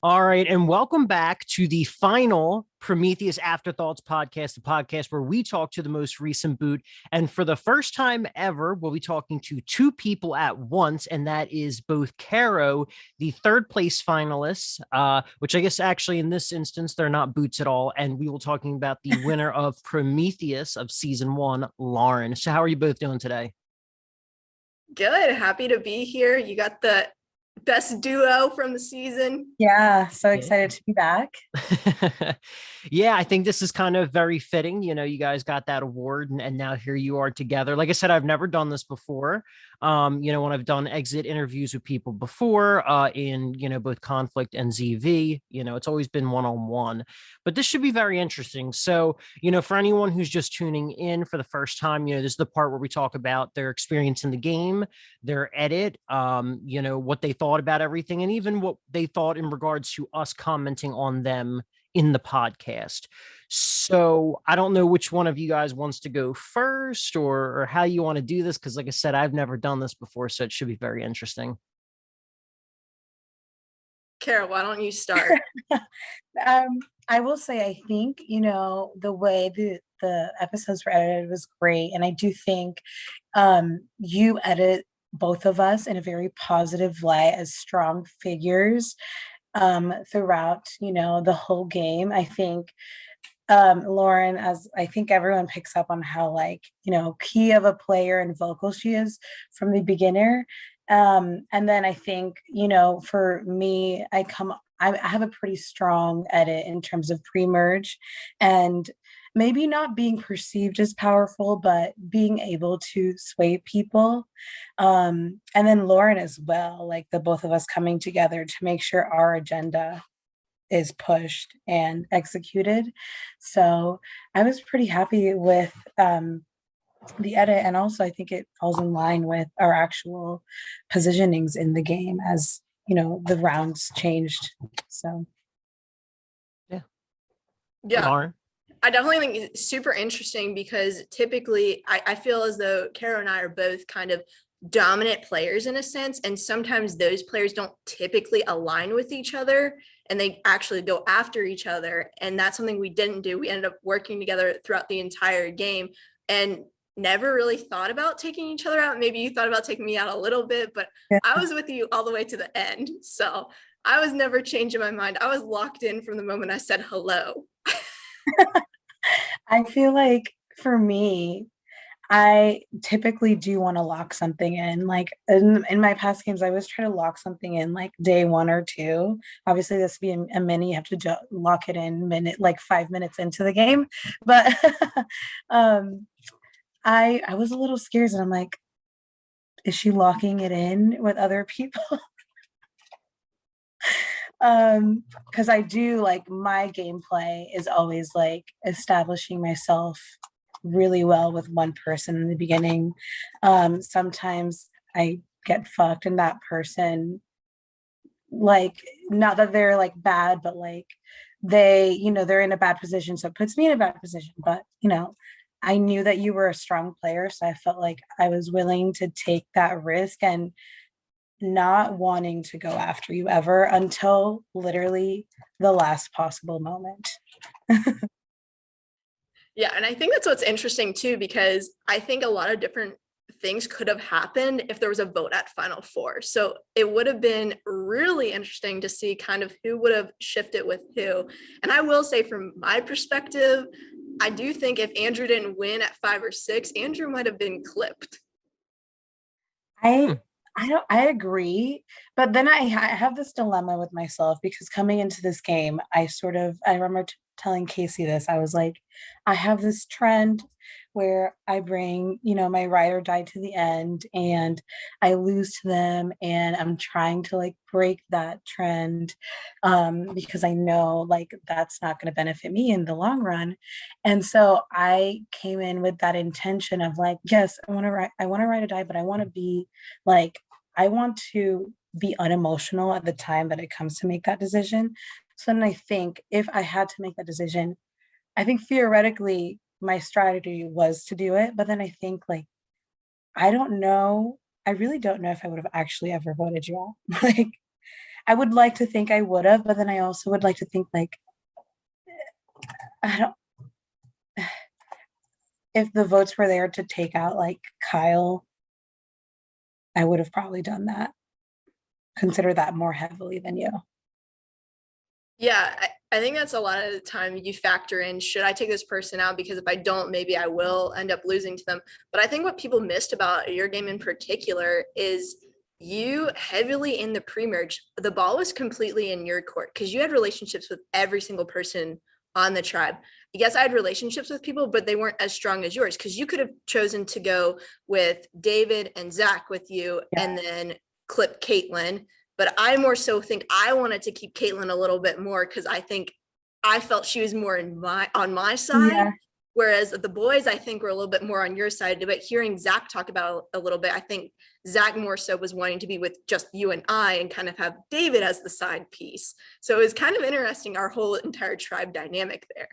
All right, and welcome back to the final Prometheus Afterthoughts podcast, the podcast where we talk to the most recent boot. And for the first time ever, we'll be talking to two people at once, and that is both Caro, the third place finalists, which I guess actually in this instance, they're not boots at all. And we will talking about the winner of Prometheus of season one, Lauren. So how are you both doing today? Good. Happy to be here. You got the best duo from the season. Yeah, so Yeah. excited to be back. Yeah, I think this is kind of very fitting. You know, you guys got that award and now here you are together. Like I said, I've never done this before. When I've done exit interviews with people before, in both Conflict and ZV, it's always been one-on-one. But this should be very interesting. So, for anyone who's just tuning in for the first time, this is the part where we talk about their experience in the game, their edit, what they thought about everything, and even what they thought in regards to us commenting on them in the podcast. So I don't know which one of you guys wants to go first or how you want to do this. Cause like I said, I've never done this before, so it should be very interesting. Carol, why don't you start? I will say, I think, the way the episodes were edited was great. And I do think you edit both of us in a very positive light as strong figures throughout, the whole game. I think Lauren, as I think everyone picks up on how key of a player and vocal she is from the beginner. And then I think, for me, I have a pretty strong edit in terms of pre-merge and maybe not being perceived as powerful, but being able to sway people. And then Lauren as well, like the both of us coming together to make sure our agenda is pushed and executed. So I was pretty happy with the edit, and also I think it falls in line with our actual positionings in the game as the rounds changed. So Yeah. Lauren? I definitely think it's super interesting because typically I feel as though Kara and I are both kind of dominant players in a sense, and sometimes those players don't typically align with each other and they actually go after each other, and that's something we didn't do. We ended up working together throughout the entire game and never really thought about taking each other out. Maybe you thought about taking me out a little bit, but yeah. I was with you all the way to the end, so I was never changing my mind. I was locked in from the moment I said hello. I feel like for me, I typically do want to lock something in. Like in my past games, I always try to lock something in like day one or two. Obviously, this would be a mini. You have to lock it in 5 minutes into the game. But I was a little scared, and I'm like, is she locking it in with other people? Because I do like my gameplay is always like establishing myself really well with one person in the beginning. Sometimes I get fucked and that person, like, not that they're like bad, but like they're in a bad position, so it puts me in a bad position. But I knew that you were a strong player, so I felt like I was willing to take that risk and not wanting to go after you ever until literally the last possible moment. Yeah, and I think that's what's interesting too, because I think a lot of different things could have happened if there was a vote at Final Four. So it would have been really interesting to see kind of who would have shifted with who. And I will say, from my perspective, I do think if Andrew didn't win at 5 or 6, Andrew might have been clipped. I agree, but then I have this dilemma with myself because coming into this game, I remember telling Casey this. I was like, I have this trend where I bring, my ride or die to the end and I lose to them, and I'm trying to like break that trend because I know like that's not going to benefit me in the long run. And so I came in with that intention of like, yes, I want to ride or die, but I want to be like, I want to be unemotional at the time that it comes to make that decision. So then I think if I had to make that decision, I think theoretically my strategy was to do it. But then I think like, I don't know. I really don't know if I would have actually ever voted you out. Like, I would like to think I would have, but then I also would like to think like I don't if the votes were there to take out like Kyle, I would have probably done that. Consider that more heavily than you. Yeah, I think that's a lot of the time you factor in, should I take this person out? Because if I don't, maybe I will end up losing to them. But I think what people missed about your game in particular is you heavily in the pre-merge, the ball was completely in your court because you had relationships with every single person on the tribe. Yes, I had relationships with people, but they weren't as strong as yours because you could have chosen to go with David and Zach with you and then clip Caitlin. But I more so think I wanted to keep Caitlin a little bit more because I think I felt she was more on my side. Yeah. Whereas the boys, I think, were a little bit more on your side. But hearing Zach talk about a little bit, I think Zach more so was wanting to be with just you and I and kind of have David as the side piece. So it was kind of interesting, our whole entire tribe dynamic there.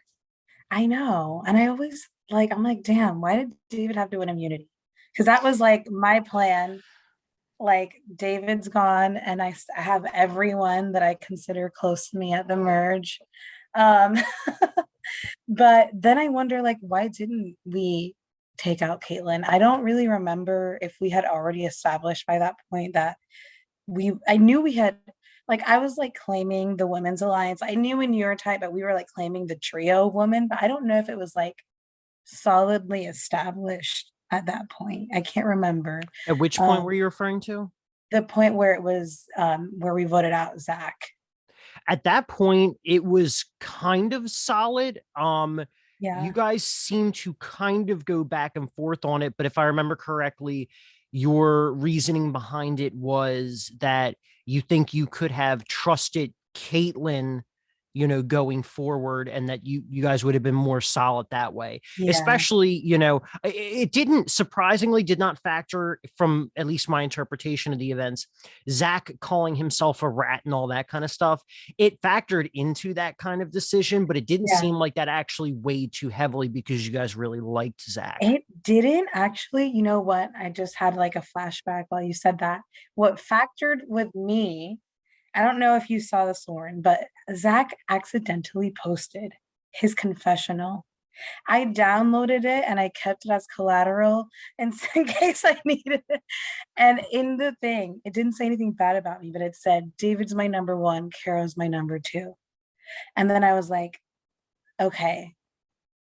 I know. And I always like, I'm like, damn, why did David have to win immunity? Because that was like my plan. Like David's gone and I have everyone that I consider close to me at the merge. Um, but then I wonder like, why didn't we take out Caitlin? I don't really remember if we had already established by that point that I knew we had, like, I was like claiming the women's alliance. I knew in your type, but we were like claiming the trio woman, but I don't know if it was like solidly established at that point. I can't remember. At which point were you referring to? The point where it was where we voted out Zach. At that point, it was kind of solid. Yeah. You guys seem to kind of go back and forth on it, but if I remember correctly, your reasoning behind it was that you think you could have trusted Caitlin, you know, going forward, and that you guys would have been more solid that way. Yeah. Especially, you know, it didn't surprisingly did not factor, from at least my interpretation of the events, Zach calling himself a rat and all that kind of stuff. It factored into that kind of decision, but it didn't seem like that actually weighed too heavily because you guys really liked Zach. It didn't actually. You know what? I just had like a flashback while you said that. What factored with me, I don't know if you saw this, Lauren, but Zach accidentally posted his confessional. I downloaded it and I kept it as collateral in case I needed it. And in the thing, it didn't say anything bad about me, but it said, David's my number one, Kara's my number two. And then I was like, okay,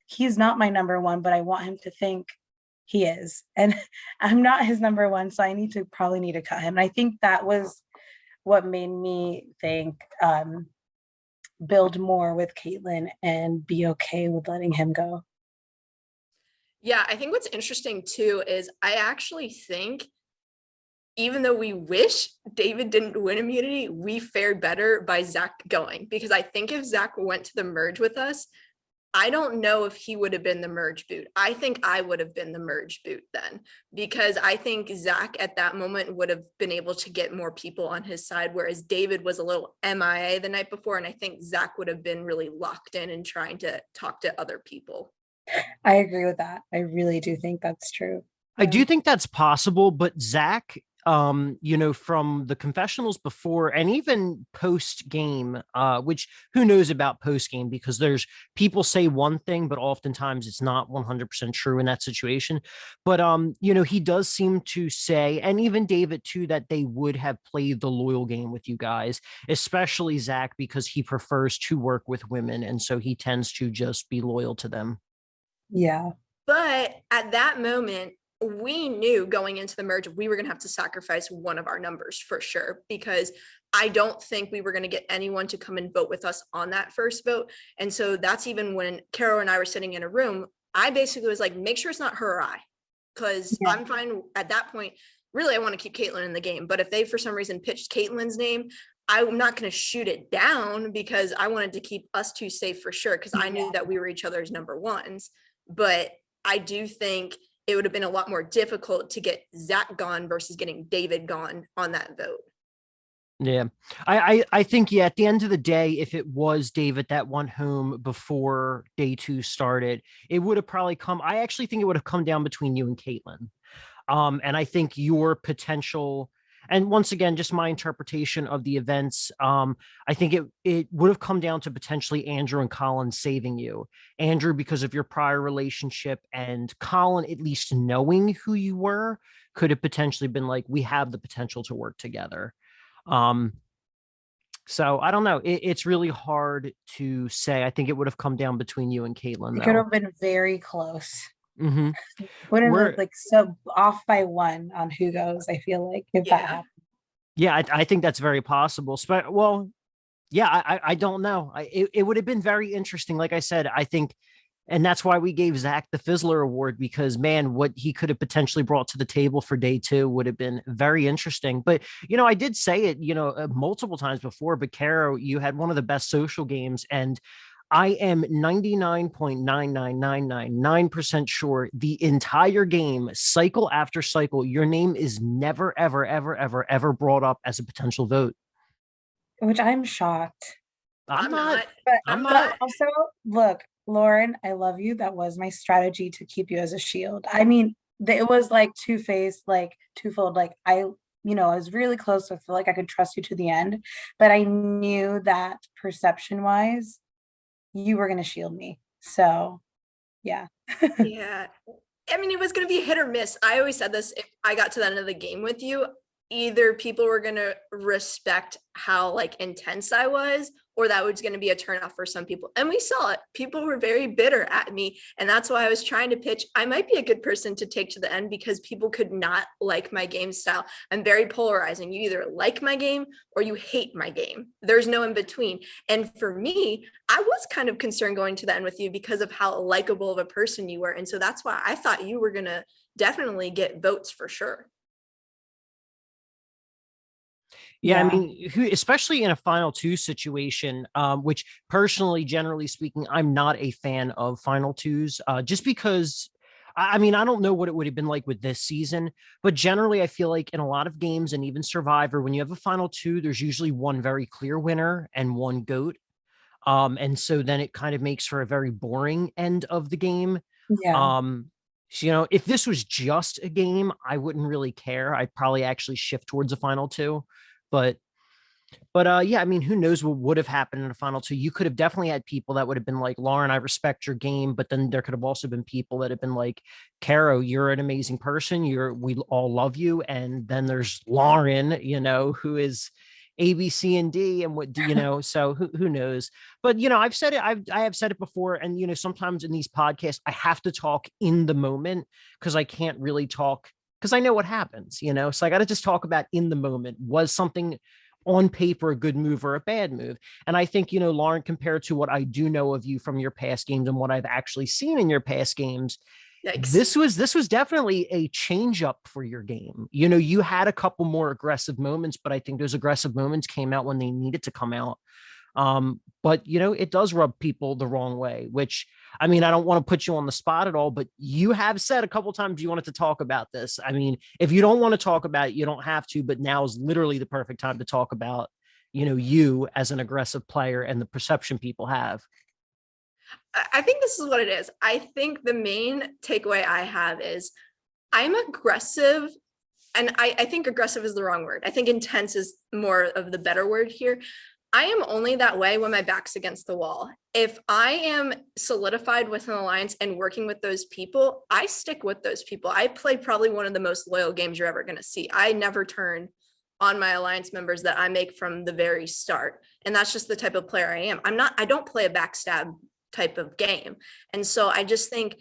he's not my number one, but I want him to think he is. And I'm not his number one, so I probably need to cut him. And I think that was what made me think build more with Caitlin and be okay with letting him go. Yeah, I think what's interesting too is I actually think even though we wish David didn't win immunity, we fared better by Zach going, because I think if Zach went to the merge with us, I don't know if he would have been the merge boot. I think I would have been the merge boot then, because I think Zach at that moment would have been able to get more people on his side, whereas David was a little MIA the night before. And I think Zach would have been really locked in and trying to talk to other people. I agree with that. I really do think that's true. I do think that's possible, but Zach, you know, from the confessionals before and even post game, which who knows about post game, because there's people say one thing, but oftentimes it's not 100% true in that situation. But, you know, he does seem to say, and even David too, that they would have played the loyal game with you guys, especially Zach, because he prefers to work with women. And so he tends to just be loyal to them. Yeah. But at that moment, we knew going into the merge, we were going to have to sacrifice one of our numbers for sure, because I don't think we were going to get anyone to come and vote with us on that first vote. And so that's even when Carol and I were sitting in a room, I basically was like, make sure it's not her or I, because I'm fine at that point. Really, I want to keep Caitlin in the game. But if they, for some reason, pitched Caitlin's name, I'm not going to shoot it down, because I wanted to keep us two safe for sure, because I knew that we were each other's number ones. But I do think it would have been a lot more difficult to get Zach gone versus getting David gone on that vote. Yeah, I think, yeah, at the end of the day, if it was David that went home before day two started, it would have probably I actually think it would have come down between you and Caitlin. And I think your potential, And once again, just my interpretation of the events. I think it would have come down to potentially Andrew and Colin saving you. Andrew, because of your prior relationship, and Colin, at least knowing who you were, could have potentially been like, we have the potential to work together. So I don't know. It's really hard to say. I think it would have come down between you and Caitlin, It could though. have been very close. Mm-hmm. Wouldn't We're have like so off by one on who goes, I feel like, if that Yeah. happened. Yeah, I think that's very possible. Well, yeah, I don't know. It would have been very interesting. Like I said, I think, and that's why we gave Zach the Fizzler Award, because man, what he could have potentially brought to the table for day two would have been very interesting. But I did say it, multiple times before. But Caro, you had one of the best social games, and I am 99.99999% sure the entire game, cycle after cycle, your name is never, ever, ever, ever, ever brought up as a potential vote. Which I'm shocked. I'm not. But I'm but not. also, look, Lauren, I love you. That was my strategy to keep you as a shield. I mean, it was like two-faced, like twofold. Like I was really close with, like, I could trust you to the end, but I knew that perception-wise, you were gonna shield me. So yeah. Yeah. I mean, it was going to be hit or miss. I always said this: if I got to the end of the game with you, either people were going to respect how like intense I was, or that was going to be a turnoff for some people. And we saw it. People were very bitter at me. And that's why I was trying to pitch, I might be a good person to take to the end, because people could not like my game style. I'm very polarizing. You either like my game or you hate my game. There's no in between. And for me, I was kind of concerned going to the end with you because of how likable of a person you were. And so that's why I thought you were going to definitely get votes for sure. Yeah, I mean, especially in a final two situation, which personally, generally speaking, I'm not a fan of final twos, just because, I mean, I don't know what it would have been like with this season, but generally, I feel like in a lot of games and even Survivor, when you have a final two, there's usually one very clear winner and one GOAT. And so then it kind of makes for a very boring end of the game. Yeah. So, if this was just a game, I wouldn't really care. I'd probably actually shift towards a final two. But yeah, I mean, who knows what would have happened in the final two? You could have definitely had people that would have been like, Lauren, I respect your game, but then there could have also been people that have been like, Caro, you're an amazing person. We all love you. And then there's Lauren, who is A, B, C, and D, and what do so who knows? But I've said it, I have said it before, and sometimes in these podcasts, I have to talk in the moment because I can't really talk because I know what happens, so I got to just talk about in the moment. Was something on paper a good move or a bad move? And I think, Lauren, compared to what I do know of you from your past games and what I've actually seen in your past games, Yikes. this was definitely a change up for your game. You had a couple more aggressive moments, but I think those aggressive moments came out when they needed to come out. But it does rub people the wrong way, which, I mean, I don't want to put you on the spot at all, but you have said a couple times you wanted to talk about this. I mean, if you don't want to talk about it, you don't have to, but now is literally the perfect time to talk about, you as an aggressive player and the perception people have. I think this is what it is. I think the main takeaway I have is I'm aggressive. And I think aggressive is the wrong word. I think intense is more of the better word here. I am only that way when my back's against the wall. If I am solidified with an alliance and working with those people, I stick with those people. I play probably one of the most loyal games you're ever going to see. I never turn on my alliance members that I make from the very start. And that's just the type of player I am. I don't play a backstab type of game. And so I just think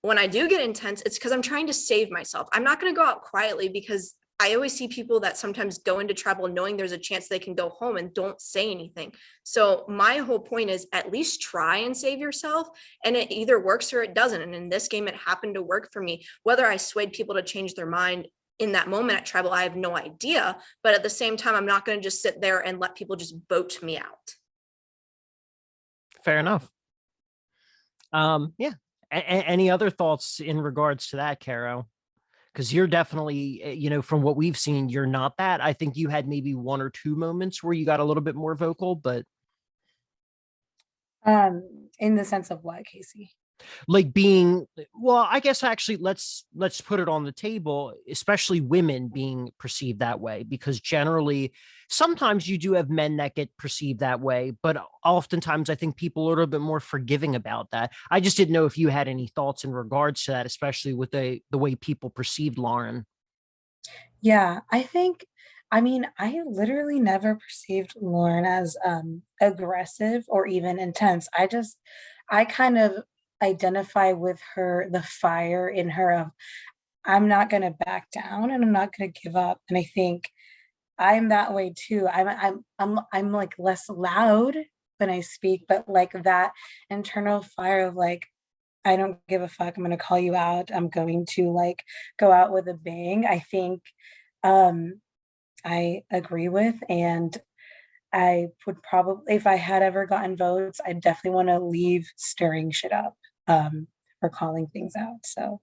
when I do get intense, it's because I'm trying to save myself. I'm not going to go out quietly, because I always see people that sometimes go into trouble knowing there's a chance they can go home and don't say anything. So my whole point is at least try and save yourself, and it either works or it doesn't. And in this game, it happened to work for me. Whether I swayed people to change their mind in that moment at tribal, I have no idea. But at the same time, I'm not going to just sit there and let people just vote me out. Fair enough. Yeah. Any other thoughts in regards to that, Caro? Because you're definitely, from what we've seen, you're not that. I think you had maybe one or two moments where you got a little bit more vocal, but In the sense of what, Casey? Like being, well, I guess actually let's put it on the table, especially women being perceived that way, because generally sometimes you do have men that get perceived that way, but oftentimes I think people are a little bit more forgiving about that. I just didn't know if you had any thoughts in regards to that, especially with the way people perceived Lauren. Yeah, I think, I mean, I literally never perceived Lauren as aggressive or even intense. I kind of identify with her, the fire in her of I'm not going to back down and I'm not going to give up. And I think I'm that way too. I'm like less loud when I speak, but like that internal fire of like I don't give a fuck. I'm going to call you out. I'm going to like go out with a bang. I think um I agree with, and I would probably, if I had ever gotten votes, I definitely want to leave stirring shit up, or calling things out. So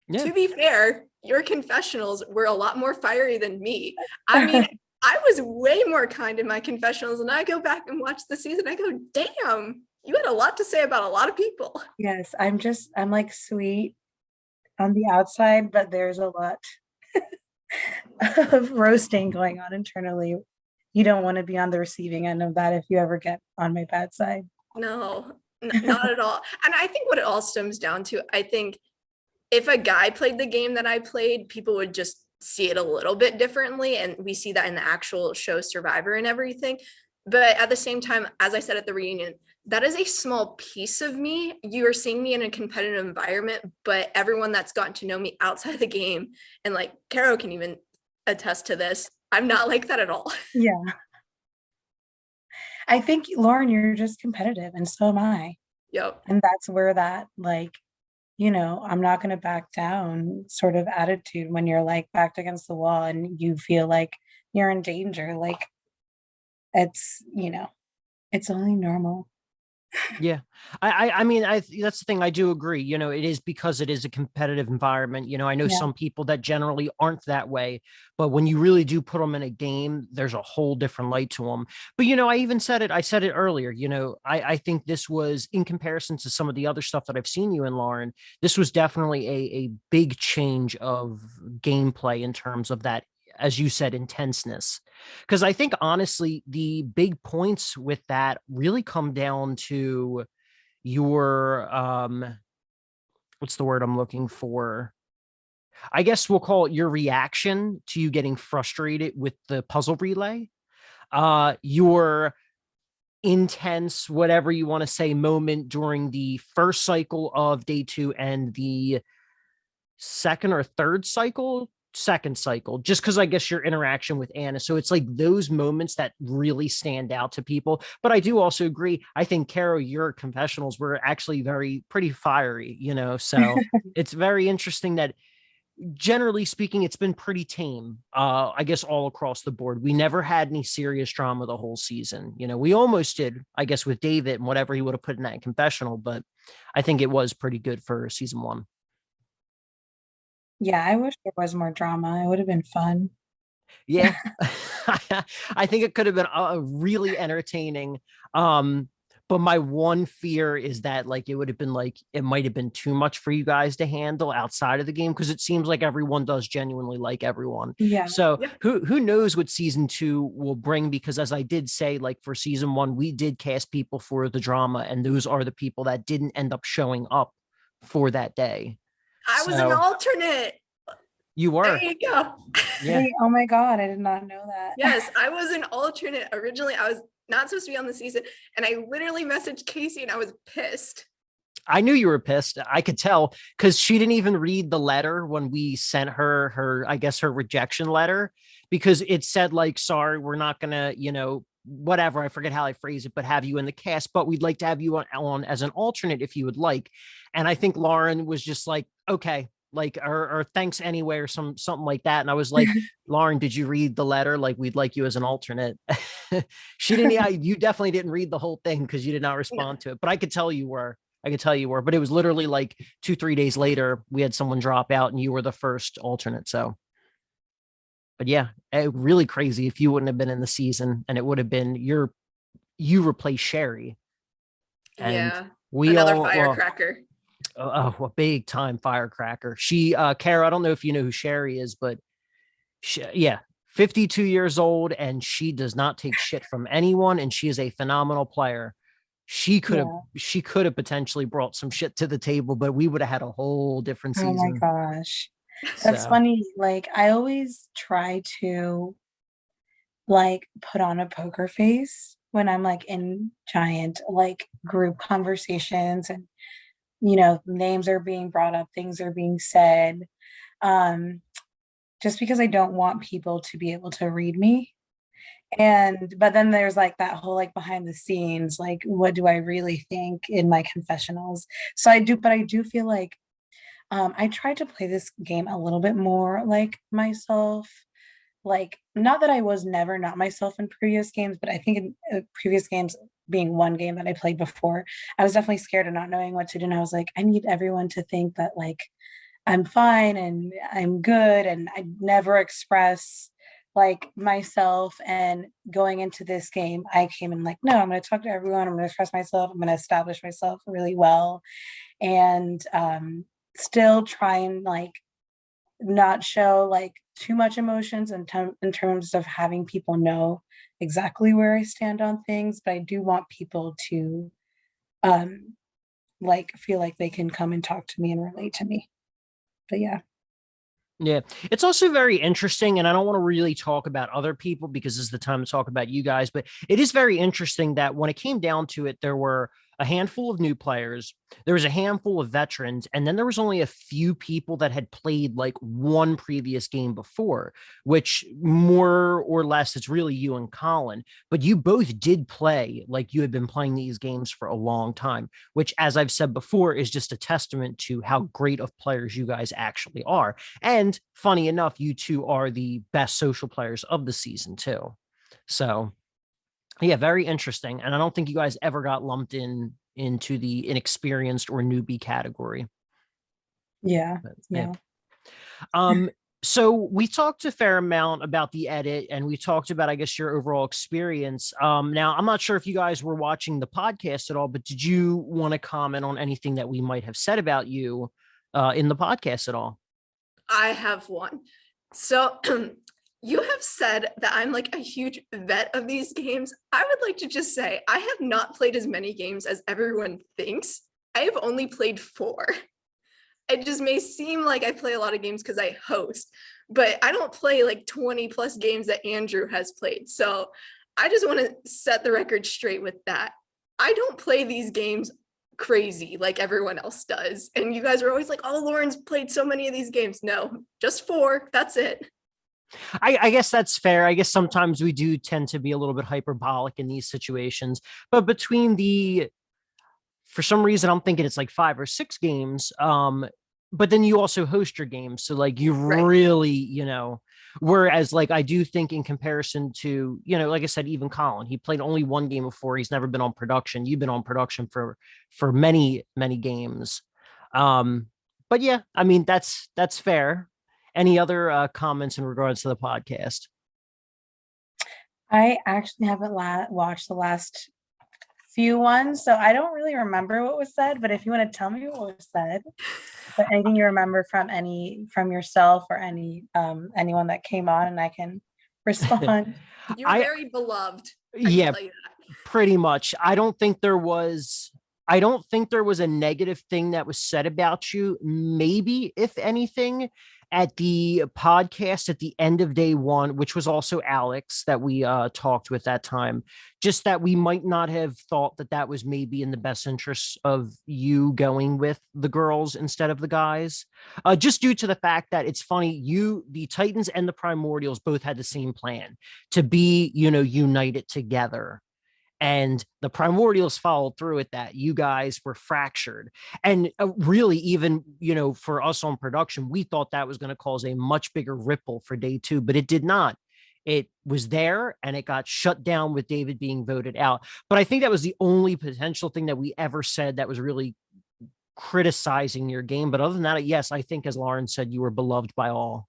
Yeah. To be fair, your confessionals were a lot more fiery than me. I mean, I was way more kind in my confessionals, and I go back and watch the season. I go, damn, you had a lot to say about a lot of people. yes, I'm like sweet on the outside, but there's a lot of roasting going on internally. You don't want to be on the receiving end of that if you ever get on my bad side. No, not at all. And I think what it all stems down to, I think if a guy played the game that I played, people would just see it a little bit differently. And we see that in the actual show Survivor and everything. But at the same time, as I said at the reunion, that is a small piece of me. You are seeing me in a competitive environment, but everyone that's gotten to know me outside of the game, and like Caro can even attest to this, I'm not like that at all. Yeah. I think Lauren, you're just competitive and so am I. Yep. And that's where that like, I'm not going to back down sort of attitude when you're like backed against the wall and you feel like you're in danger. Like it's it's only normal. Yeah. I mean, that's the thing. I do agree. It is because it is a competitive environment. I know Yeah. some people that generally aren't that way, but when you really do put them in a game, there's a whole different light to them. But, I said it earlier, I think this was in comparison to some of the other stuff that I've seen you in, Lauren, this was definitely a big change of gameplay in terms of that, as you said, intenseness. Because I think honestly, the big points with that really come down to your what's the word I'm looking for? I guess we'll call it your reaction to you getting frustrated with the puzzle relay. Your intense, whatever you want to say, moment during the first cycle of day 2 and the second cycle, just because I guess your interaction with Anna. So it's like those moments that really stand out to people. But I do also agree. I think, Caro, your confessionals were actually pretty fiery, so it's very interesting that generally speaking, it's been pretty tame, I guess, all across the board. We never had any serious drama the whole season. We almost did, I guess, with David and whatever he would have put in that confessional, but I think it was pretty good for season 1. Yeah, I wish there was more drama. It would have been fun. Yeah. I think it could have been really entertaining. But my one fear is that like it would have been like it might have been too much for you guys to handle outside of the game, because it seems like everyone does genuinely like everyone. Yeah. So Yeah. who knows what season 2 will bring, because as I did say, like for season 1, we did cast people for the drama, and those are the people that didn't end up showing up for that day. I was an So alternate. you There were. you go. Yeah. Hey, oh my God, I did not know that. Yes, I was an alternate. Originally, I was not supposed to be on the season, and I literally messaged Casey and I was pissed. I knew you were pissed. I could tell, because she didn't even read the letter when we sent her, I guess, her rejection letter, because it said like, sorry, we're not gonna, whatever. I forget how I phrase it, but have you in the cast, but we'd like to have you on as an alternate if you would like. And I think Lauren was just like, okay, like, or thanks anyway, or something like that. And I was like, Lauren, did you read the letter? Like, we'd like you as an alternate. She didn't. You definitely didn't read the whole thing because you did not respond to it. But I could tell you were. But it was literally like 2-3 days later, we had someone drop out and you were the first alternate. So, but yeah, really crazy if you wouldn't have been in the season, and it would have been you replace Sherry. And Yeah. We Another all, well, firecracker. a big time firecracker. She, Kara, I don't know if you know who Sherry is, but yeah, 52 years old, and she does not take shit from anyone, and she is a phenomenal player. Yeah. She could have potentially brought some shit to the table, but we would have had a whole different Oh my season. gosh. That's So funny. Like I always try to like put on a poker face when I'm like in giant like group conversations and names are being brought up, things are being said. Um just because I don't want people to be able to read me. And but then there's like that whole like behind the scenes, like what do I really think in my confessionals? So I do feel like I tried to play this game a little bit more like myself. Like, not that I was never not myself in previous games, but I think in previous games, being one game that I played before, I was definitely scared of not knowing what to do. And I was like, I need everyone to think that like I'm fine and I'm good. And I never express like myself. And going into this game, I came in like, no, I'm going to talk to everyone. I'm going to express myself. I'm going to establish myself really well. And still try and like not show like too much emotions in terms of having people know exactly where I stand on things, but I do want people to um like feel like they can come and talk to me and relate to me. But yeah. yeah, it's also very interesting, and I don't want to really talk about other people because this is the time to talk about you guys, but it is very interesting that when it came down to it, there were a handful of new players, there was a handful of veterans, and then there was only a few people that had played like one previous game before, which more or less it's really you and Colin, but you both did play like you had been playing these games for a long time, which, as I've said before, is just a testament to how great of players you guys actually are. And funny enough, you two are the best social players of the season too. So yeah, very interesting. And I don't think you guys ever got lumped into the inexperienced or newbie category. Yeah. But, yeah. Yeah. Um, so we talked a fair amount about the edit and we talked about, I guess, your overall experience. Now I'm not sure if you guys were watching the podcast at all, but did you want to comment on anything that we might have said about you in the podcast at all? I have one. So you have said that I'm like a huge vet of these games. I would like to just say I have not played as many games as everyone thinks. I have only played 4. It just may seem like I play a lot of games because I host, but I don't play like 20 plus games that Andrew has played. So I just want to set the record straight with that. I don't play these games crazy like everyone else does. And you guys are always like, oh, Lauren's played so many of these games. No, just 4. That's it. I guess that's fair. I guess sometimes we do tend to be a little bit hyperbolic in these situations, but between the, for some reason, I'm thinking it's like 5 or 6 games. But then you also host your games. So like you Right. really, whereas like I do think in comparison to, like I said, even Colin, he played only one game before. He's never been on production. You've been on production for many, many games. But yeah, I mean, that's fair. Any other comments in regards to the podcast? I actually haven't watched the last few ones, so I don't really remember what was said, but if you want to tell me what was said, but anything you remember from yourself or anyone that came on and I can respond. You're I very beloved. I can Yeah, tell you that. pretty much. I don't think there was a negative thing that was said about you. Maybe, if anything, at the podcast at the end of day 1, which was also Alex that we talked with that time, just that we might not have thought that that was maybe in the best interest of you going with the girls instead of the guys. Just due to the fact that it's funny, the Titans and the Primordials both had the same plan to be, united together, and the Primordials followed through with that. You guys were fractured, and really, even for us on production, we thought that was going to cause a much bigger ripple for day 2, but it did not. It was there and it got shut down with David being voted out. But I think that was the only potential thing that we ever said that was really criticizing your game. But other than that, yes, I think, as Lauren said, you were beloved by all.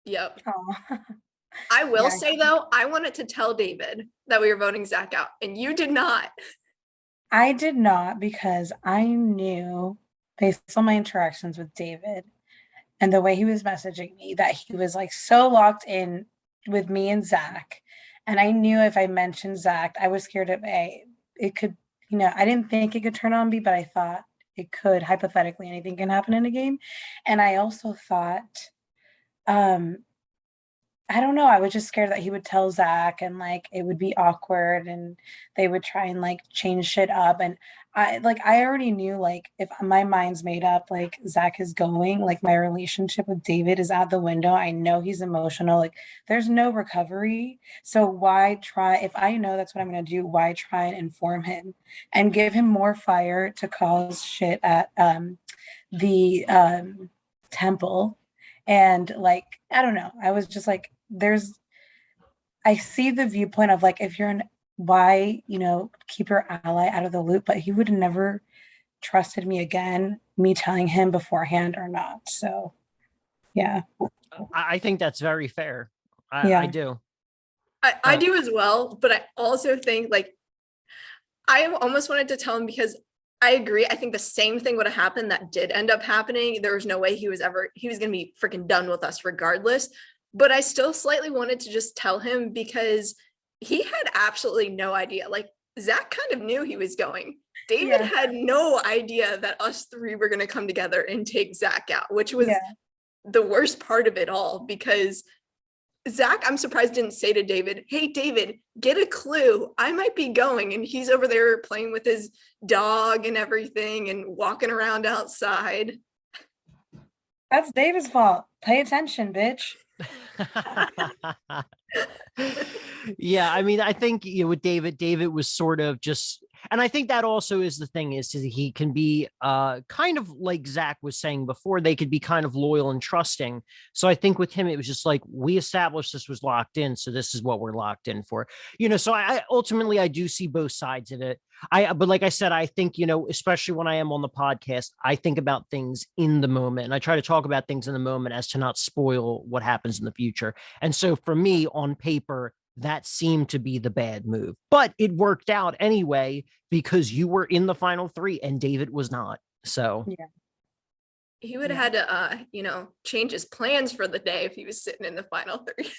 Yep. Oh. I will Yeah. say though, I wanted to tell David that we were voting Zach out, and you did not. I did not because I knew based on my interactions with David and the way he was messaging me that he was like so locked in with me and Zach. And I knew if I mentioned Zach, I was scared of it could, I didn't think it could turn on me, but I thought it could. Hypothetically, anything can happen in a game. And I also thought, um, I don't know. I was just scared that he would tell Zach and like it would be awkward and they would try and like change shit up. And I already knew like if my mind's made up, like Zach is going, like my relationship with David is out the window. I know he's emotional. Like there's no recovery. So why try if I know that's what I'm gonna do, why try and inform him and give him more fire to cause shit at the temple and like I don't know. I was just like there's I see the viewpoint of like if you're an why, keep your ally out of the loop, but he would have never trusted me again, me telling him beforehand or not. So yeah. I think that's very fair. I Yeah. do. I do as well, but I also think like I almost wanted to tell him because I agree. I think the same thing would have happened that did end up happening. There was no way he was going to be freaking done with us regardless. But I still slightly wanted to just tell him because he had absolutely no idea. Like Zach kind of knew he was going. David Yeah. had no idea that us three were going to come together and take Zach out, which was Yeah. the worst part of it all because Zach, I'm surprised didn't say to David, "Hey, David, get a clue. I might be going." And he's over there playing with his dog and everything and walking around outside. That's David's fault. Pay attention, bitch. Yeah, I mean, I think with David was sort of just, and I think that also is the thing is he can be kind of like Zach was saying before, they could be kind of loyal and trusting. So I think with him, it was just like we established this was locked in, so this is what we're locked in for. So I ultimately I do see both sides of it. But like I said, I think, especially when I am on the podcast, I think about things in the moment and I try to talk about things in the moment as to not spoil what happens in the future. And so for me on paper, that seemed to be the bad move, but it worked out anyway because you were in the final three and David was not. So Yeah. He would have Yeah. had to, change his plans for the day if he was sitting in the final three.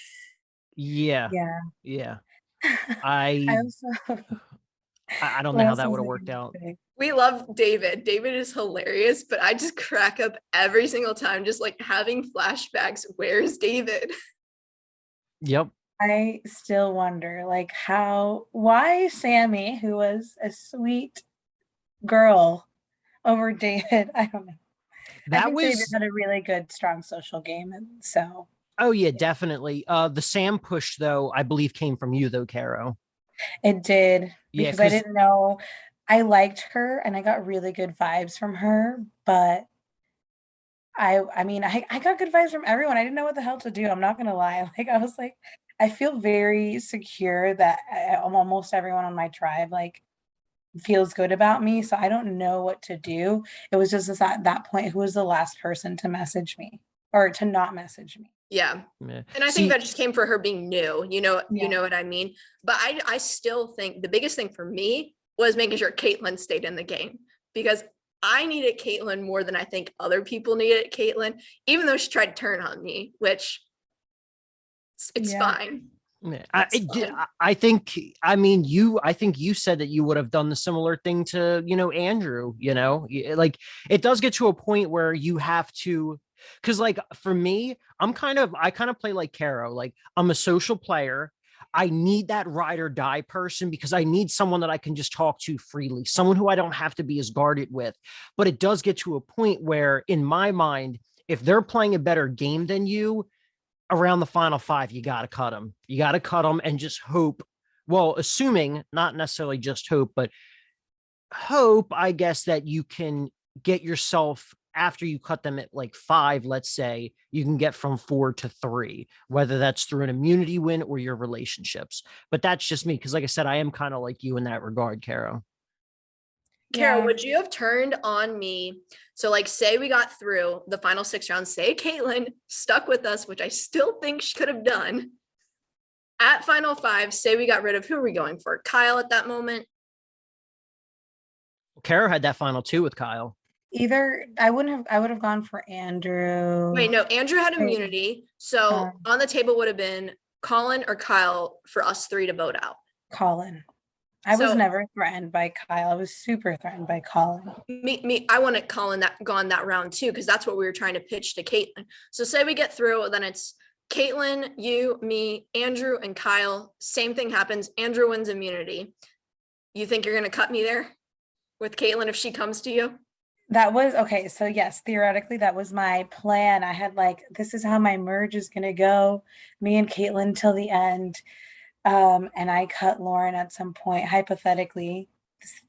yeah, Yeah. yeah. I I also I don't know what how else that was would have I worked gonna out. say? We love David. David is hilarious, but I just crack up every single time, just like having flashbacks. Where's David? Yep. I still wonder like why Sammy, who was a sweet girl over David, I don't know. I That think David was had a really good, strong social game, and so Oh yeah, definitely. The Sam push though, I believe came from you though, Caro. it did Yeah, because I because didn't know I liked her and I got really good vibes from her, but I mean, I got good vibes from everyone. I didn't know what the hell to do. I'm not gonna lie. Like I was like, I feel very secure that almost everyone on my tribe like feels good about me. So I don't know what to do. It was just at that point, who was the last person to message me or to not message me? Yeah. yeah. And I think See, that just came for her being new. You Yeah. know what I mean? But I still think the biggest thing for me was making sure Caitlyn stayed in the game because I needed Caitlyn more than I think other people needed Caitlyn, even though she tried to turn on me, which it's Yeah. fine. yeah, It's fine. I think, I think you said that you would have done the similar thing to, Andrew, like it does get to a point where you have to, because like for me, I kind of play like Caro, like I'm a social player. I need that ride or die person because I need someone that I can just talk to freely, someone who I don't have to be as guarded with. But it does get to a point where, in my mind, if they're playing a better game than you, around the final five, you got to cut them. You got to cut them and just hope. Well, assuming not necessarily just hope, but hope, I guess, that you can get yourself after you cut them at like five, let's say, you can get from 4 to 3, whether that's through an immunity win or your relationships. But that's just me. Cause like I said, I am kind of like you in that regard, Caro. Carol, Yeah. would you have turned on me? So, like, say we got through the final 6 rounds, say Caitlyn stuck with us, which I still think she could have done. At final five, say we got rid of who are we going for? Kyle at that moment? Kara had that final 2 with Kyle. Either I would have gone for Andrew. Wait, no, Andrew had Wait. immunity. So on the table would have been Colin or Kyle for us 3 to vote out. Colin. I was So- never threatened by Kyle. I was super threatened by Colin. I wanted Colin gone that round too, because that's what we were trying to pitch to Caitlin. So say we get through, then it's Caitlin, you, me, Andrew, and Kyle. Same thing happens. Andrew wins immunity. You think you're gonna cut me there with Caitlin if she comes to you? That was okay. So yes, theoretically, that was my plan. I had like, this is how my merge is gonna go. Me and Caitlin till the end. And I cut Lauren at some point, hypothetically,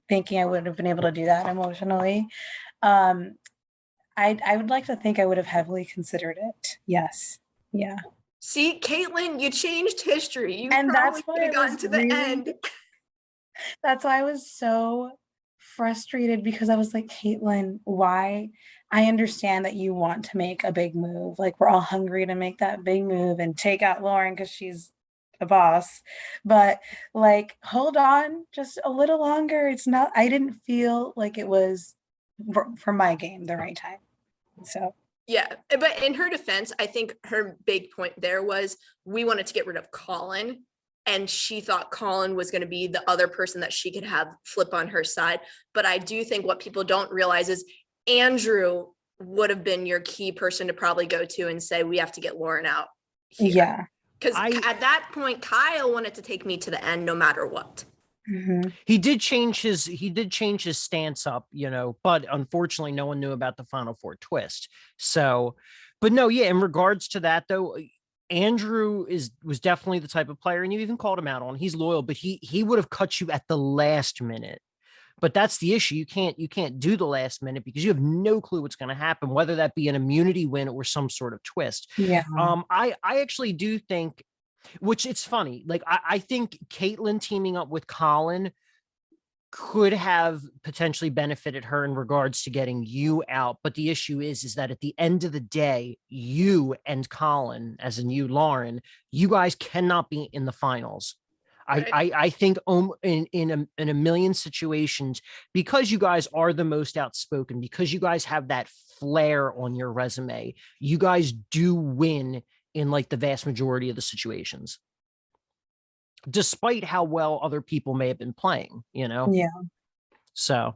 thinking I would have been able to do that emotionally. I would like to think I would have heavily considered it. Yes. Yeah. See, Caitlin, you changed history. You And that's probably why could have I was gotten to the really- end. That's why I was so frustrated, because I was like, Caitlin, why? I understand that you want to make a big move. Like, we're all hungry to make that big move and take out Lauren because she's a boss. But like, hold on just a little longer. It's not, I didn't feel like it was for my game the right time. So Yeah, but in her defense, I think her big point there was we wanted to get rid of Colin, and she thought Colin was going to be the other person that she could have flip on her side. But I do think what people don't realize is Andrew would have been your key person to probably go to and say, we have to get Lauren out here. yeah. Because at that point, Kyle wanted to take me to the end no matter what. Mm-hmm. He did change his stance up, but unfortunately no one knew about the Final Four twist. So, but no, yeah, in regards to that though, Andrew was definitely the type of player, and you even called him out on, he's loyal, but he would have cut you at the last minute. But that's the issue. You can't do the last minute because you have no clue what's going to happen, whether that be an immunity win or some sort of twist. Yeah. I actually do think, which it's funny, like I think Caitlin teaming up with Colin could have potentially benefited her in regards to getting you out. But the issue is that at the end of the day, you and Colin, as in you, Lauren, you guys cannot be in the finals. Right. I think in a million situations, because you guys are the most outspoken, because you guys have that flair on your resume, you guys do win in like the vast majority of the situations, despite how well other people may have been playing, Yeah. So,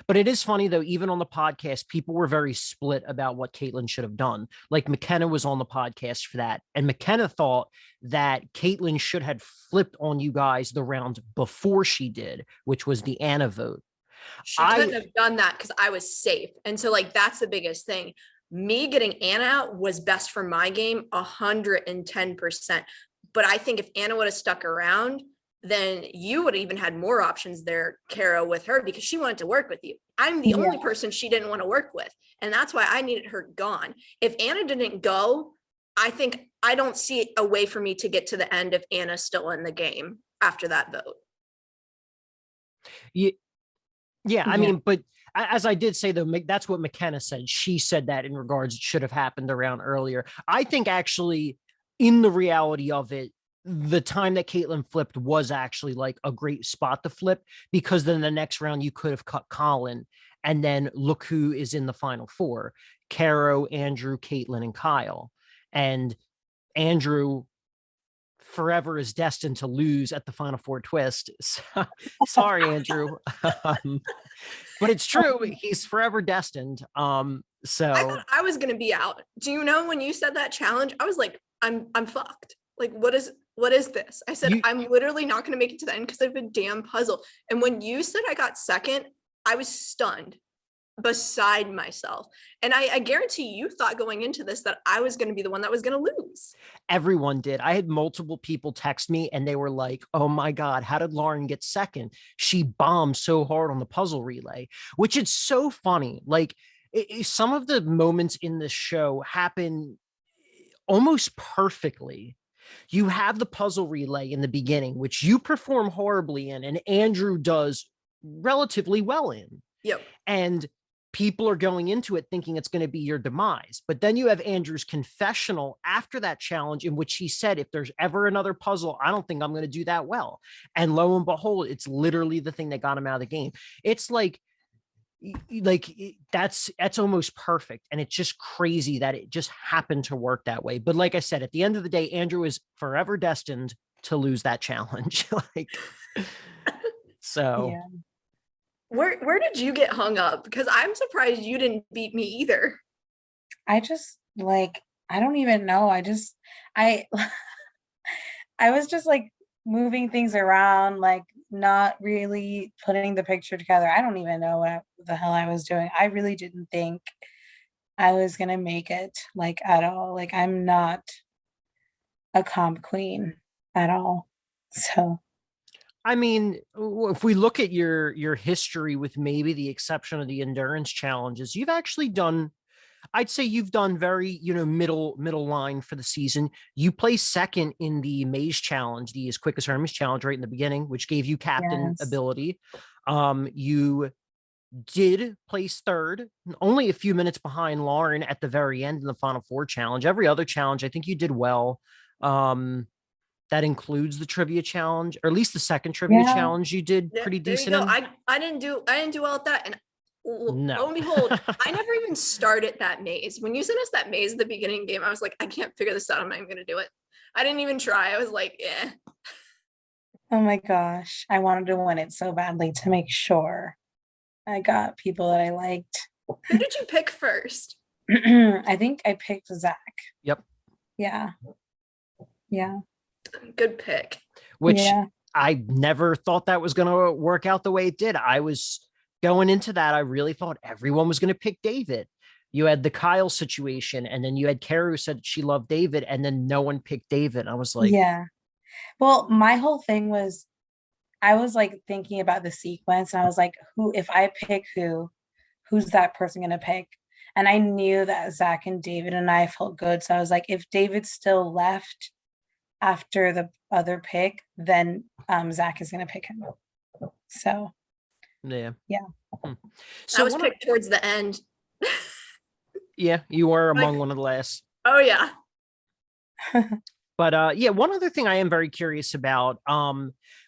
but it is funny though, even on the podcast, people were very split about what Caitlin should have done. Like McKenna was on the podcast for that, and McKenna thought that Caitlin should have flipped on you guys the round before she did, which was the Anna vote. She couldn't have done that because I was safe. And so like, that's the biggest thing. Me getting Anna out was best for my game, 110%. But I think if Anna would have stuck around, then you would have even had more options there, Kara, with her, because she wanted to work with you. I'm the only person she didn't want to work with. And that's why I needed her gone. If Anna didn't go, I don't see a way for me to get to the end if Anna's still in the game after that vote. Yeah. I mean, but as I did say, though, that's what McKenna said. She said that in regards, it should have happened around earlier. I think actually in the reality of it, the time that Caitlin flipped was actually like a great spot to flip, because then the next round you could have cut Colin, and then look who is in the final four: Caro, Andrew, Caitlin, and Kyle. And Andrew forever is destined to lose at the Final Four twist. Sorry, Andrew. But it's true. He's forever destined. So I thought I was going to be out. Do you know, when you said that challenge, I was like, I'm fucked. Like, what is this? I said, I'm literally not going to make it to the end because I have a damn puzzle. And when you said I got second, I was stunned, beside myself. And I guarantee you thought going into this that I was going to be the one that was going to lose. everyone did. I had multiple people text me and they were like, oh my God, how did Lauren get second? She bombed so hard on the puzzle relay, which is so funny. Like some of the moments in this show happen almost perfectly. You have the puzzle relay in the beginning, which you perform horribly in, and Andrew does relatively well in. Yep. And people are going into it thinking it's going to be your demise. But then you have Andrew's confessional after that challenge, in which he said, if there's ever another puzzle, I don't think I'm going to do that well. And lo and behold, it's literally the thing that got him out of the game. It's like that's almost perfect. And it's just crazy that it just happened to work that way. But like I said, at the end of the day, Andrew is forever destined to lose that challenge. So Yeah. Where did you get hung up? Because I'm surprised you didn't beat me either. I just like, I don't even know. I I was just like moving things around, like not really putting the picture together. I don't even know what the hell I was doing. I really didn't think I was gonna make it like at all. Like I'm not a comp queen at all. So I mean, if we look at your history, with maybe the exception of the endurance challenges, you've actually done, I'd say you've done very, middle line for the season. You placed second in the maze challenge, the as quick as Hermes challenge right in the beginning, which gave you captain yes. ability. You did place third, only a few minutes behind Lauren at the very end in the final four challenge. Every other challenge, I think you did well. That includes the trivia challenge, or at least the second trivia Yeah. challenge you did There, pretty there you decent go. in. I didn't do well at that. And lo No. and behold, I never even started that maze. When you sent us that maze at the beginning game, I was like, I can't figure this out. I'm not even gonna do it. I didn't even try. I was like, eh. Oh my gosh. I wanted to win it so badly to make sure I got people that I liked. Who did you pick first? I think I picked Zach. Yep. Yeah. Yeah. Good pick. Which Yeah. I never thought that was going to work out the way it did. I was going into that, I really thought everyone was going to pick David. You had the Kyle situation, and then you had Kara who said she loved David, and then no one picked David. I was like, Yeah. Well, my whole thing was I was like thinking about the sequence and I was like, who, if I pick who's that person gonna pick? And I knew that Zach and David and I felt good. So I was like, if David's still left after the other pick, then Zach is gonna pick him. So yeah. yeah. Hmm. I So was picked towards the end. yeah, you were Like, among one of the last. oh yeah. But yeah, one other thing I am very curious about,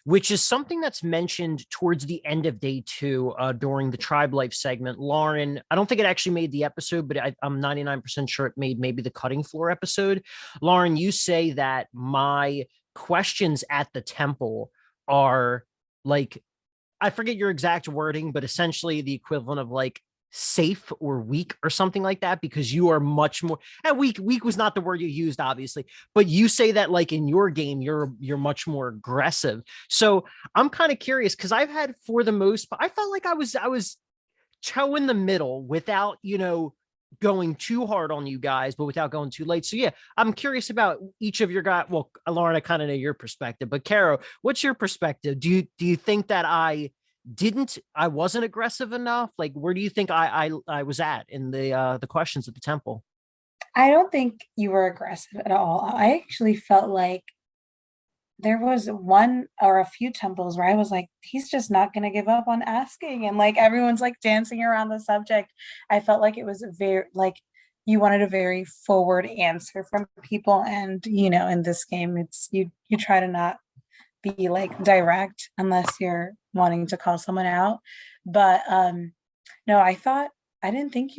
which is something that's mentioned towards the end of day two, during the tribe life segment. Lauren, I don't think it actually made the episode, but I'm 99% sure it made maybe the cutting floor episode. Lauren, you say that my questions at the temple are like, I forget your exact wording, but essentially the equivalent of like safe or weak or something like that, because you are much more, and weak was not the word you used, obviously, but you say that like in your game you're much more aggressive. So I'm kind of curious, because I've had, for the most part, I felt like I was toe in the middle without going too hard on you guys, but without going too late. So yeah, I'm curious about each of your guys. Well, Lauren, I kind of know your perspective, but Caro, what's your perspective? Do you think that I wasn't aggressive enough? Like, where do you think I was at in the questions at the temple? I don't think you were aggressive at all. I actually felt like there was one or a few temples where I was like, he's just not going to give up on asking. And like everyone's like dancing around the subject. I felt like it was very, like, you wanted a very forward answer from people. And, in this game, it's you try to not be like direct unless you're wanting to call someone out. But no, I didn't think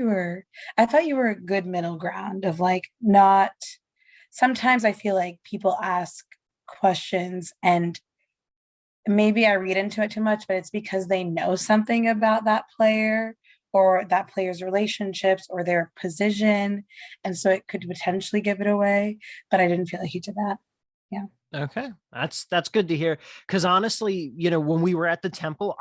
I thought you were a good middle ground of like not, sometimes I feel like people ask questions and maybe I read into it too much, but it's because they know something about that player or that player's relationships or their position. And so it could potentially give it away. But I didn't feel like you did that. Yeah. Okay, that's good to hear. Because honestly, when we were at the temple,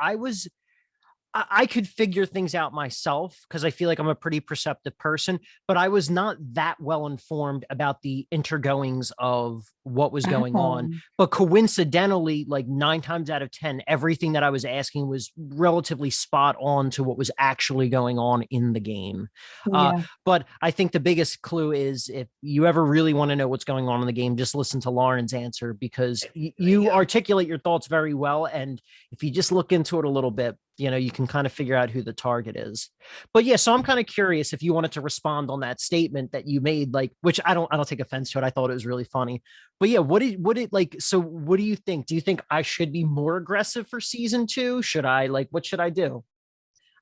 I could figure things out myself, because I feel like I'm a pretty perceptive person, but I was not that well informed about the intergoings of what was going on. Oh, But coincidentally, like 9 times out of 10, everything that I was asking was relatively spot on to what was actually going on in the game. yeah. But I think the biggest clue is, if you ever really want to know what's going on in the game, just listen to Lauren's answer, because you articulate your thoughts very well. And if you just look into it a little bit, you can kind of figure out who the target is. But yeah, so I'm kind of curious if you wanted to respond on that statement that you made, like, which I don't take offense to it. I thought it was really funny. But yeah, what do you think? Do you think I should be more aggressive for season 2? Should I, like, what should I do?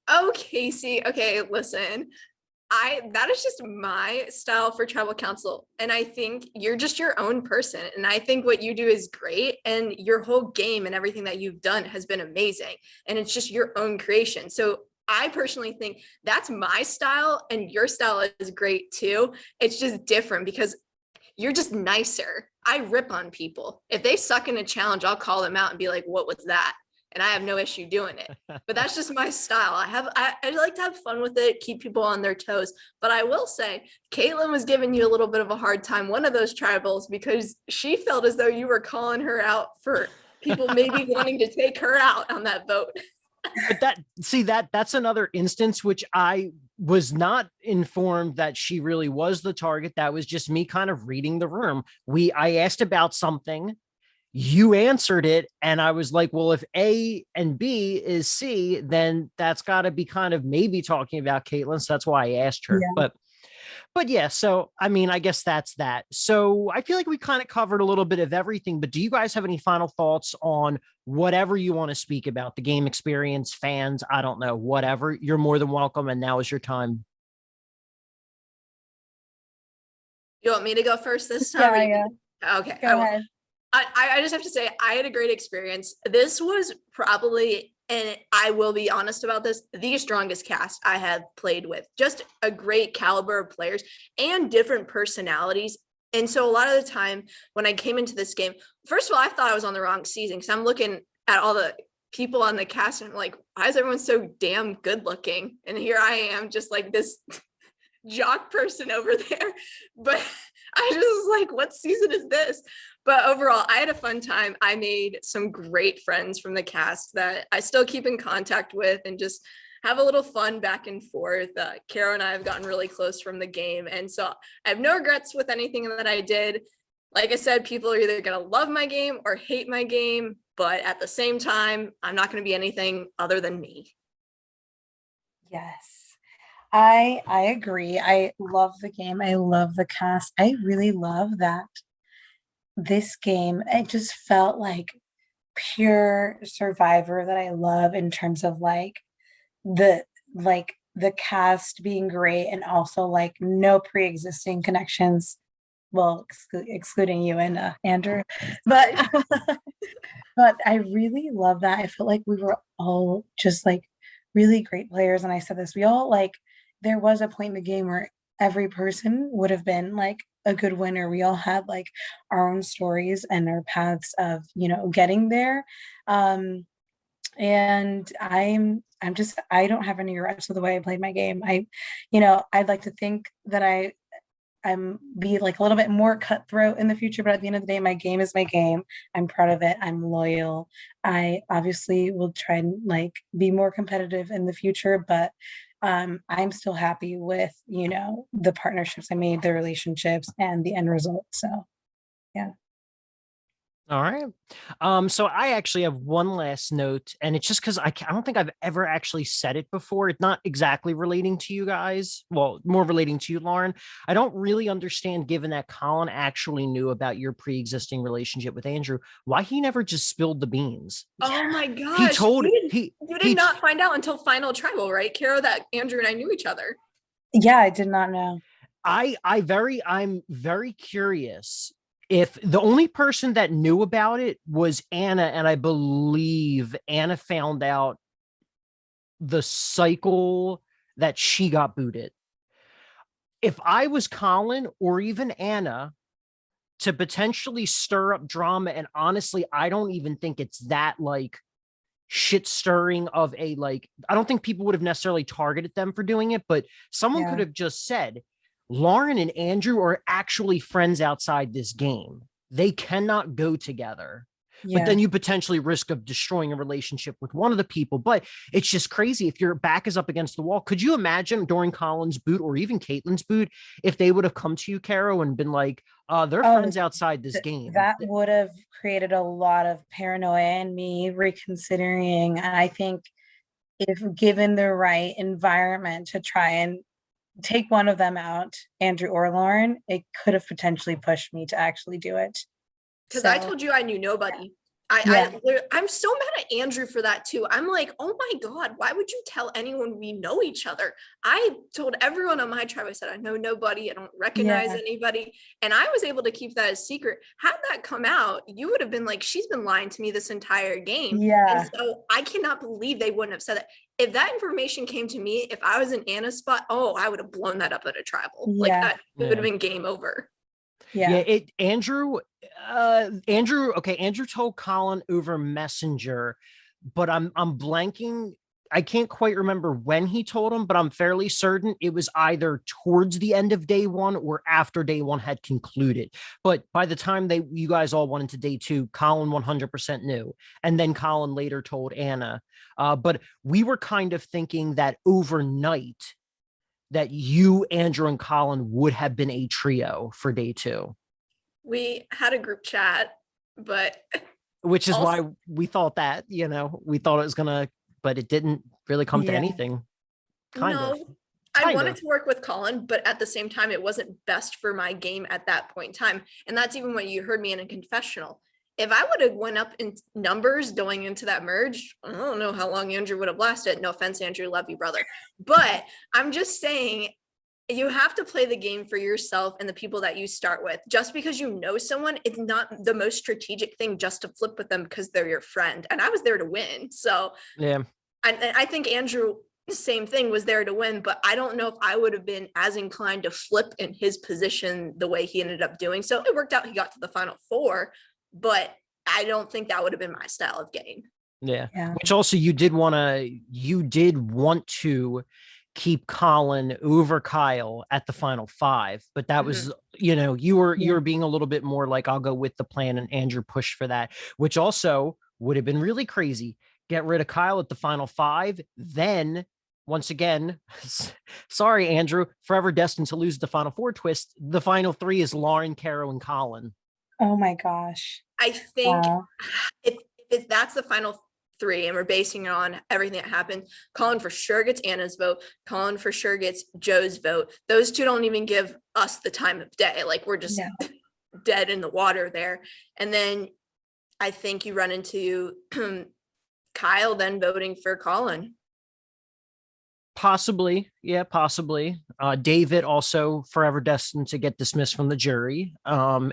Oh, Casey. Okay, listen. That is just my style for tribal council. And I think you're just your own person. And I think what you do is great. And your whole game and everything that you've done has been amazing. And it's just your own creation. So I personally think that's my style, and your style is great too. It's just different because you're just nicer. I rip on people. If they suck in a challenge, I'll call them out and be like, what was that? And I have no issue doing it. But that's just my style. I like to have fun with it, keep people on their toes. But I will say, Caitlin was giving you a little bit of a hard time one of those tribals because she felt as though you were calling her out for people maybe wanting to take her out on that vote. But that's another instance which I was not informed that she really was the target. That was just me kind of reading the room. I asked about something, you answered it, and I was like, well, if A and B is C, then that's got to be kind of maybe talking about Caitlin. So that's why I asked her. Yeah. But yeah, so I mean, I guess that's that. So I feel like we kind of covered a little bit of everything, but do you guys have any final thoughts on whatever you want to speak about? The game experience, fans, I don't know, whatever. You're more than welcome. And now is your time. You want me to go first this time? Yeah. Okay. Go ahead. I just have to say, I had a great experience. This was probably, and I will be honest about this, the strongest cast I have played with. Just a great caliber of players and different personalities. And so a lot of the time when I came into this game, first of all, I thought I was on the wrong season because I'm looking at all the people on the cast and I'm like, why is everyone so damn good looking? And here I am, just like this jock person over there. But I just was like, what season is this? But overall, I had a fun time. I made some great friends from the cast that I still keep in contact with and just have a little fun back and forth. Kara and I have gotten really close from the game. And so I have no regrets with anything that I did. Like I said, people are either going to love my game or hate my game. But at the same time, I'm not going to be anything other than me. Yes. I agree. I love the game. I love the cast. I really love that this game, it just felt like pure Survivor that I love in terms of the the cast being great and also like no pre-existing connections. Well, excluding you and Andrew, but but I really love that. I feel like we were all just like really great players, and I said this. We all like there was a point in the game where every person would have been like a good winner. We all had like our own stories and our paths of, getting there. And I'm just, I don't have any regrets with the way I played my game. I'd like to think that I'm be like a little bit more cutthroat in the future, but at the end of the day, my game is my game. I'm proud of it. I'm loyal. I obviously will try and like be more competitive in the future, but I'm still happy with, the partnerships I made, the relationships and the end result. So yeah. All right. So I actually have one last note, and it's just because I don't think I've ever actually said it before. It's not exactly relating to you guys. Well, more relating to you, Lauren. I don't really understand, given that Colin actually knew about your pre-existing relationship with Andrew, why he never just spilled the beans. Oh my gosh. You did not find out until final tribal, right, Kara, that Andrew and I knew each other. Yeah, I did not know. I'm very curious if the only person that knew about it was Anna, and I believe Anna found out the cycle that she got booted. If I was Colin or even Anna to potentially stir up drama, and honestly, I don't even think it's that like shit stirring of a like, I don't think people would have necessarily targeted them for doing it, but someone could have just said, Lauren and Andrew are actually friends outside this game. They cannot go together. But then you potentially risk of destroying a relationship with one of the people. But it's just crazy. If your back is up against the wall, could you imagine during Colin's boot or even Caitlin's boot, if they would have come to you, Caro, and been like, they're friends outside this game? That would have created a lot of paranoia and me reconsidering. And I think if given the right environment to try and take one of them out, Andrew or Lauren, it could have potentially pushed me to actually do it. Because I told you I knew nobody. I'm so mad at Andrew for that too. I'm like, oh my God, why would you tell anyone we know each other? I told everyone on my tribe, I said, I know nobody, I don't recognize anybody. And I was able to keep that a secret. Had that come out, you would have been like, she's been lying to me this entire game. Yeah. And so I cannot believe they wouldn't have said that. If that information came to me, if I was in Anna's spot, I would have blown that up at a tribal. Like that would have been game over. Andrew told Colin over Messenger, but I'm blanking. I can't quite remember when he told him, but I'm fairly certain it was either towards the end of day one or after day one had concluded. But by the time you guys all went into day two, Colin 100% knew. And then Colin later told Anna. But we were kind of thinking that overnight that you, Andrew, and Colin would have been a trio for day two. We had a group chat, but which is why we thought that, we thought it was gonna, but it didn't really come to anything. I wanted to work with Colin, but at the same time, it wasn't best for my game at that point in time. And that's even what you heard me in a confessional. If I would have went up in numbers going into that merge, I don't know how long Andrew would have lasted. No offense, Andrew, love you, brother. But I'm just saying, you have to play the game for yourself and the people that you start with. Just because you know someone, it's not the most strategic thing just to flip with them because they're your friend. And I was there to win. So yeah, I think Andrew, same thing, was there to win, but I don't know if I would have been as inclined to flip in his position the way he ended up doing. So it worked out. He got to the final four. But I don't think that would have been my style of game. Yeah. Which also you did want to keep Colin over Kyle at the final five, but that was, you were being a little bit more like, I'll go with the plan, and Andrew pushed for that, which also would have been really crazy. Get rid of Kyle at the final five. Then once again, sorry, Andrew, forever destined to lose the final four twist. The final three is Lauren, Caro, and Colin. Oh my gosh. I think if that's the final three and we're basing it on everything that happened, Colin for sure gets Anna's vote. Colin for sure gets Joe's vote. Those two don't even give us the time of day. Like we're just dead in the water there. And then I think you run into Kyle then voting for Colin. Possibly. Yeah, possibly. David also forever destined to get dismissed from the jury. I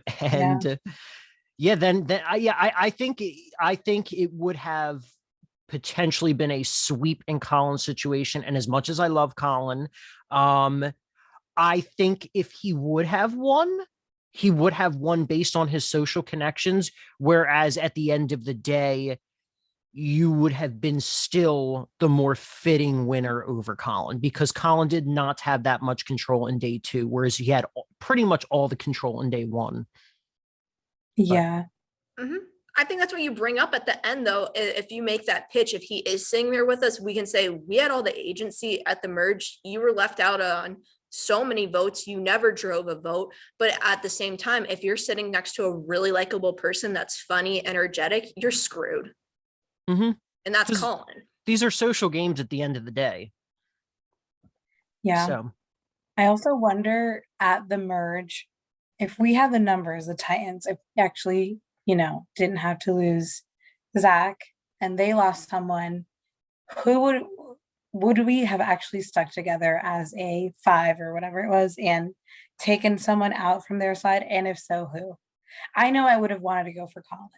think it would have potentially been a sweep in Colin's situation. And as much as I love Colin, I think if he would have won based on his social connections. Whereas at the end of the day, you would have been still the more fitting winner over Colin, because Colin did not have that much control in day two, whereas he had pretty much all the control in day one. Yeah. I think that's what you bring up at the end, though. If you make that pitch, if he is sitting there with us, we can say we had all the agency at the merge. You were left out on so many votes. You never drove a vote. But at the same time, if you're sitting next to a really likable person that's funny, energetic, you're screwed. And that's Colin. These are social games at the end of the day. Yeah. So I also wonder at the merge, if we have the numbers, the Titans, if we actually, didn't have to lose Zach and they lost someone, who would we have actually stuck together as a 5 or whatever it was and taken someone out from their side? And if so, who? I know I would have wanted to go for Colin.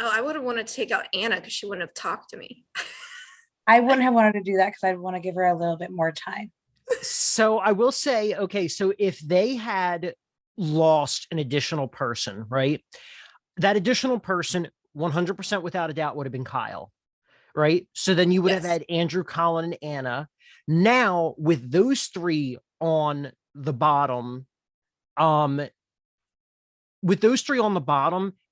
Oh, I would have wanted to take out Anna because she wouldn't have talked to me. I wouldn't have wanted to do that because I'd want to give her a little bit more time. So I will say, okay, so if they had lost an additional person, right? That additional person, 100% without a doubt, would have been Kyle, right? So then you would have had Andrew, Colin, and Anna. Now, with those three on the bottom,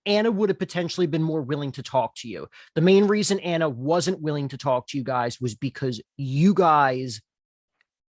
Anna would have potentially been more willing to talk to you. The main reason Anna wasn't willing to talk to you guys was because you guys,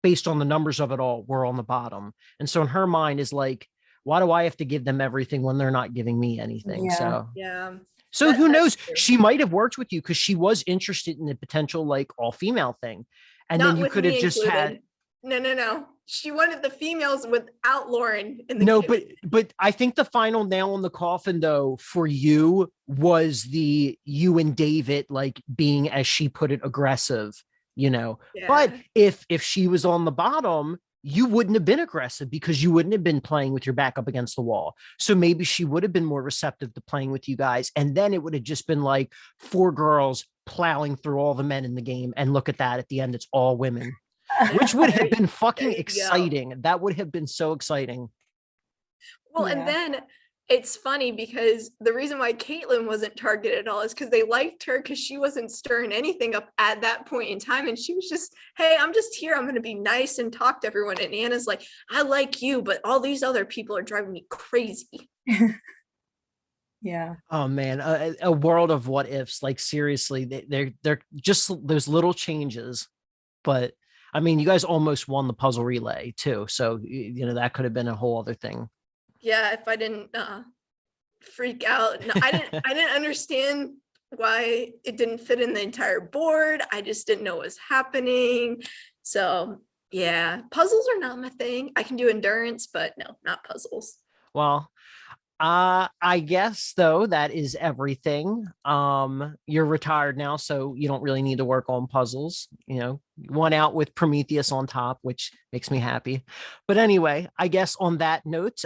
based on the numbers of it all, were on the bottom. And so in her mind is like, why do I have to give them everything when they're not giving me anything? So who knows? True. She might have worked with you because she was interested in the potential like all-female thing. And not then you could have just included. No. she wanted the females without Lauren in the No, game. but I think the final nail in the coffin though for you was the you and David like being, as she put it, aggressive, you know. But Yeah. if she was on the bottom, you wouldn't have been aggressive because you wouldn't have been playing with your back up against the wall. So maybe she would have been more receptive to playing with you guys. And then it would have just been like four girls plowing through all the men in the game. And look at that. At the end, it's all women, which would have been There fucking you go. exciting. That would have been so exciting. Well, Yeah. and then it's funny because the reason why Caitlyn wasn't targeted at all is because they liked her because she wasn't stirring anything up at that point in time. And she was just, hey, I'm just here. I'm going to be nice and talk to everyone. And Anna's like, I like you, but all these other people are driving me crazy. Yeah. Oh man, a world of what ifs. Like seriously, they're just those little changes. But I mean, you guys almost won the puzzle relay too. So you know that could have been a whole other thing. Yeah, if I didn't freak out. No, I didn't understand why it didn't fit in the entire board. I just didn't know what was happening. So yeah, puzzles are not my thing. I can do endurance, but no, not puzzles. Well, I guess though that is everything. You're retired now, so you don't really need to work on puzzles. You know, one out with Prometheus on top, which makes me happy. But anyway, I guess on that note,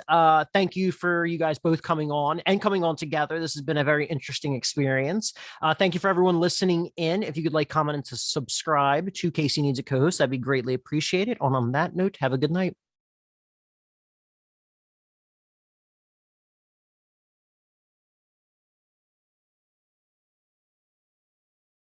thank you for you guys both coming on and coming on together. This has been a very interesting experience. Thank you for everyone listening in. If you could like, comment, and to subscribe to Casey Needs a Co-host, that'd be greatly appreciated. And on that note, have a good night.